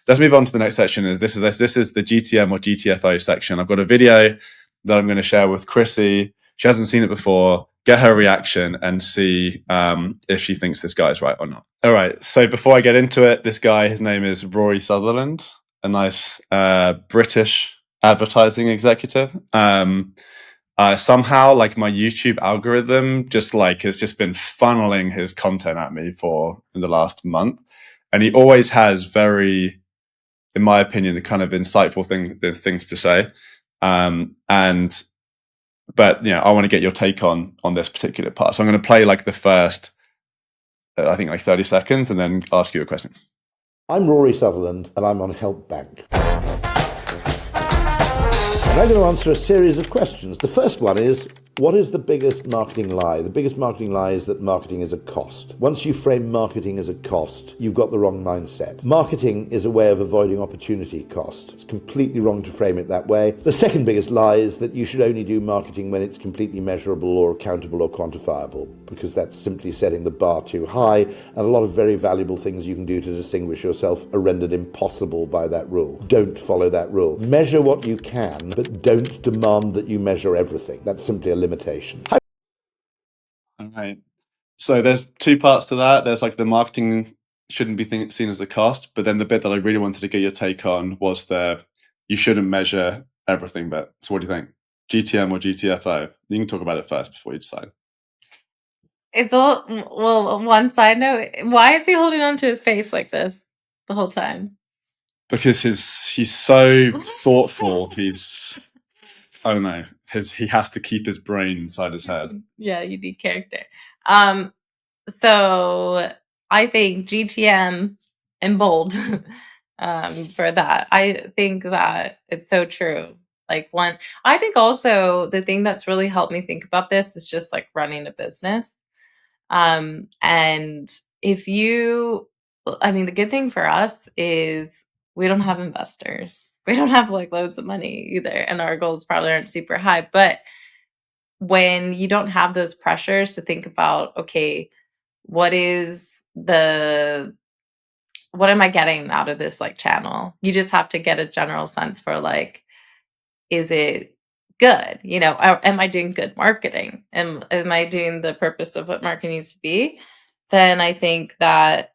let's move on to the next section. This is the GTM or GTFO section. I've got a video that I'm going to share with Chrissy. She hasn't seen it before. Get her reaction and see if she thinks this guy is right or not. All right. So before I get into it, this guy, his name is Rory Sutherland, a nice British advertising executive. Somehow, like, my YouTube algorithm just has just been funneling his content at me in the last month, and he always has very, in my opinion, the kind of insightful things to say. But I want to get your take on this particular part. So I'm going to play like the first, I think, like 30 seconds, and then ask you a question. I'm Rory Sutherland, and I'm on Help Bank. And I'm going to answer a series of questions. The first one is, what is the biggest marketing lie? The biggest marketing lie is that marketing is a cost. Once you frame marketing as a cost, you've got the wrong mindset. Marketing is a way of avoiding opportunity cost. It's completely wrong to frame it that way. The second biggest lie is that you should only do marketing when it's completely measurable or accountable or quantifiable, because that's simply setting the bar too high, and a lot of very valuable things you can do to distinguish yourself are rendered impossible by that rule. Don't follow that rule. Measure what you can, but don't demand that you measure everything. That's simply a limitation. All right. So there's two parts to that. There's like the marketing shouldn't be seen as a cost, but then the bit that I really wanted to get your take on was you shouldn't measure everything. But so what do you think? GTM or GTFO? You can talk about it first before you decide. It's one side note. Why is he holding on to his face like this the whole time? Because he's so thoughtful. I don't know. He has to keep his brain inside his head. Yeah, you need character. So I think GTM in bold for that. I think that it's so true. I think also the thing that's really helped me think about this is just like running a business. And the good thing for us is we don't have investors. We don't have like loads of money either. And our goals probably aren't super high. But when you don't have those pressures to think about, okay, what am I getting out of this like channel? You just have to get a general sense for like, is it good? Am I doing good marketing? Am I doing the purpose of what marketing needs to be? Then I think that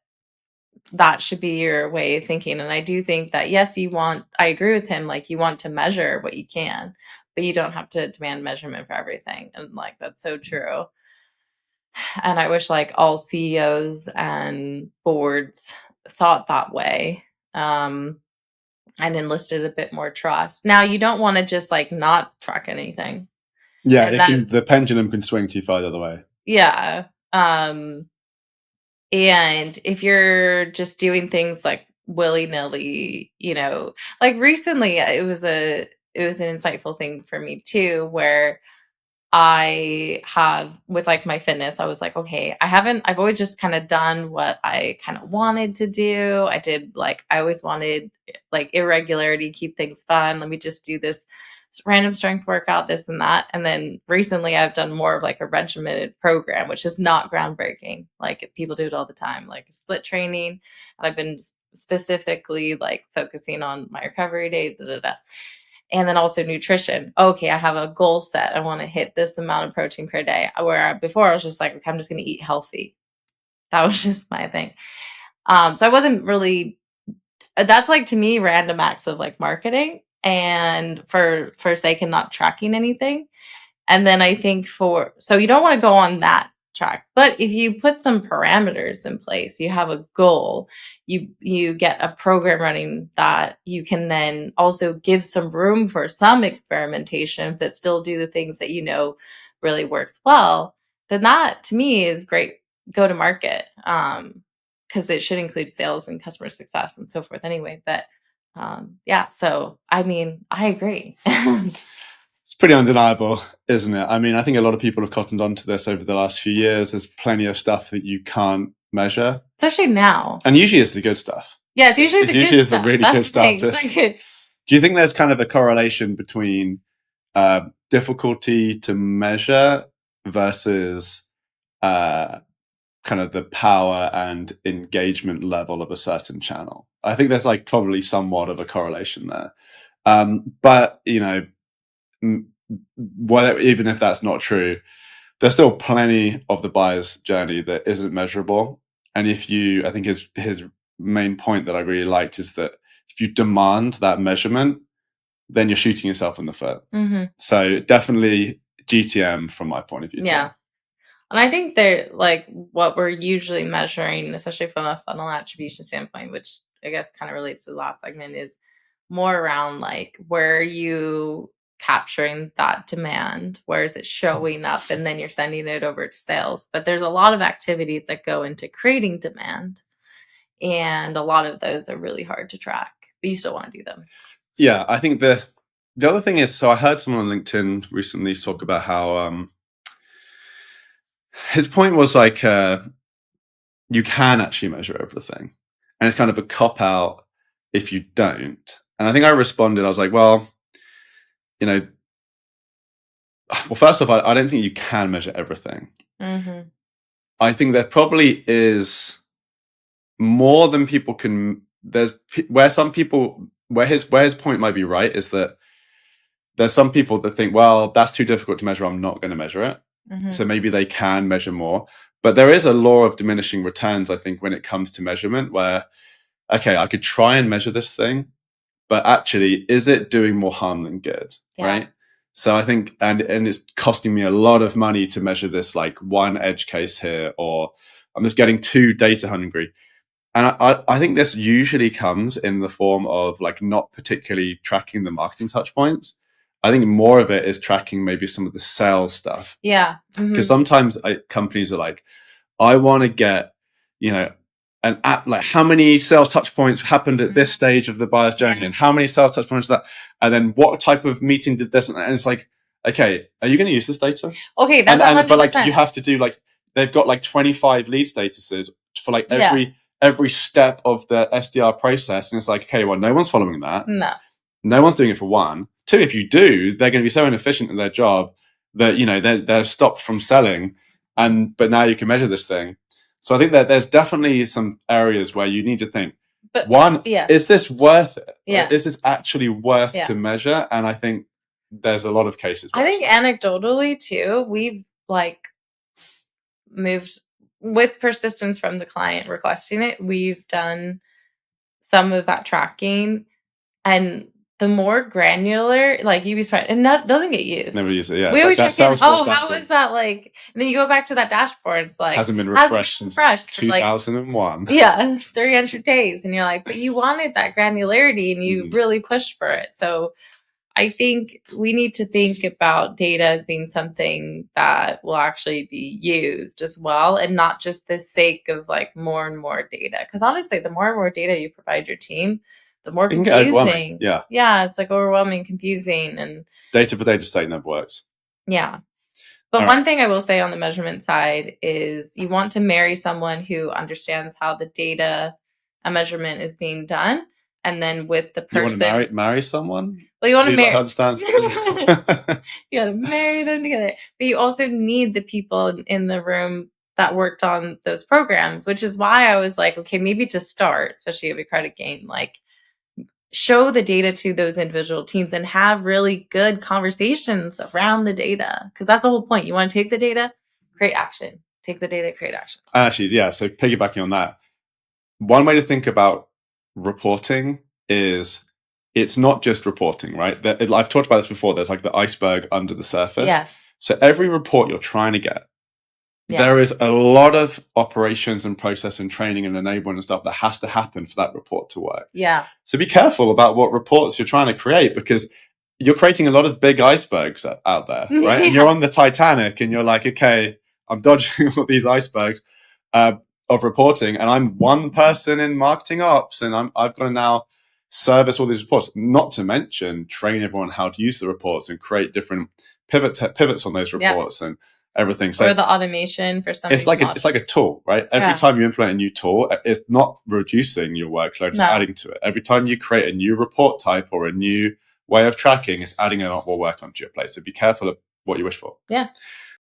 should be your way of thinking. And I do think that, yes, I agree with him. Like, you want to measure what you can, but you don't have to demand measurement for everything. And like, that's so true. And I wish like all CEOs and boards thought that way. And enlisted a bit more trust. Now, you don't want to just like not track anything. Yeah, the pendulum can swing too far the other way. Yeah. And if you're just doing things like willy-nilly, like recently it was an insightful thing for me too, where I have with like my fitness, I was like, okay, I've always just kind of done what I kind of wanted to do. I always wanted like irregularity, keep things fun. Let me just do this random strength workout, this and that. And then recently I've done more of like a regimented program, which is not groundbreaking. Like, people do it all the time, like split training. And I've been specifically like focusing on my recovery day, and then also nutrition. Okay, I have a goal set. I want to hit this amount of protein per day. Where before I was just like, okay, I'm just going to eat healthy. That was just my thing. So I wasn't really, that's like, to me, random acts of like marketing and for sake and not tracking anything. And then I think so you don't want to go on that track, but if you put some parameters in place, you have a goal, you get a program running that you can then also give some room for some experimentation, but still do the things that really works well, then that to me is great go to market, because it should include sales and customer success and so forth anyway. But yeah, so I mean, I agree. It's pretty undeniable, isn't it? I mean, I think a lot of people have cottoned onto this over the last few years. There's plenty of stuff that you can't measure, especially now. And usually it's the good stuff. Yeah, it's usually the good stuff. The really good stuff. Do you think there's kind of a correlation between difficulty to measure versus kind of the power and engagement level of a certain channel. I think there's like probably somewhat of a correlation there. But whether, even if that's not true, there's still plenty of the buyer's journey that isn't measurable. And I think his main point that I really liked is that if you demand that measurement, then you're shooting yourself in the foot. Mm-hmm. So definitely GTM from my point of view. Yeah. Too. And I think they're like what we're usually measuring, especially from a funnel attribution standpoint, which I guess kind of relates to the last segment, is more around like where are you capturing that demand? Where is it showing up? And then you're sending it over to sales. But there's a lot of activities that go into creating demand. And a lot of those are really hard to track, but you still want to do them. Yeah, I think the other thing is, so I heard someone on LinkedIn recently talk about how his point was like you can actually measure everything, and it's kind of a cop out if you don't. And I think I responded, I was like, well, first off, I don't think you can measure everything. Mm-hmm. I think there probably is more than people can. There's where his point might be right is that there's some people that think, well, that's too difficult to measure, I'm not going to measure it. Mm-hmm. So maybe they can measure more. But there is a law of diminishing returns, I think, when it comes to measurement, where, okay, I could try and measure this thing, but actually, is it doing more harm than good? Yeah. Right? So I think, and it's costing me a lot of money to measure this, like one edge case here, or I'm just getting too data hungry. And I think this usually comes in the form of like not particularly tracking the marketing touch points. I think more of it is tracking maybe some of the sales stuff. Yeah. Because sometimes companies are like, I want to get, an app, like how many sales touch points happened at this stage of the buyer's journey, and how many sales touch points that, and then what type of meeting did this, and it's like, okay, are you going to use this data? Okay, that's 100%. But like you have to do like, they've got like 25 lead statuses for like every step of the SDR process, and it's like, okay, well, no one's following that. No one's doing it for one. Two, if you do, they're going to be so inefficient in their job that they're stopped from selling, but now you can measure this thing. So I think that there's definitely some areas where you need to think, but one, is this worth it? Yeah. Right? Is this actually worth to measure? And I think there's a lot of cases. I think anecdotally too, we've like moved with persistence from the client requesting it. We've done some of that tracking, and the more granular, like you'd be surprised, and that doesn't get used. Never use it. Yeah, we always check in. Oh, how was that? Like, and then you go back to that dashboard. It's like hasn't been refreshed since 2001. Yeah, 300 days, and you're like, but you wanted that granularity, and you really pushed for it. So I think we need to think about data as being something that will actually be used as well, and not just the sake of like more and more data. Because honestly, the more and more data you provide your team, the more confusing. Yeah, it's like overwhelming, confusing, and data for data's sake never works. Yeah. But one thing I will say on the measurement side is you want to marry someone who understands how the data and measurement is being done. And then with the person, you want to marry someone? Well, you want to marry. Understands. You got to marry them together, but you also need the people in the room that worked on those programs, which is why I was like, okay, maybe to start, especially if you credit game, like show the data to those individual teams and have really good conversations around the data, because that's the whole point. You want to take the data, create action. Take the data, create action. Actually, yeah. So piggybacking on that, one way to think about reporting is it's not just reporting, right? I've talked about this before. There's like the iceberg under the surface. Yes. So every report you're trying to get, there is a lot of operations and process and training and enablement and stuff that has to happen for that report to work. Yeah. So be careful about what reports you're trying to create, because you're creating a lot of big icebergs out there, right? And you're on the Titanic and you're like, okay, I'm dodging all these icebergs of reporting, and I'm one person in marketing ops, and I've got to now service all these reports, not to mention train everyone how to use the reports and create different pivots on those reports and everything. So or the automation for some. It's like a tool, right? Every time you implement a new tool, it's not reducing your workload, it's adding to it. Every time you create a new report type or a new way of tracking, it's adding a lot more work onto your plate. So be careful of what you wish for. Yeah.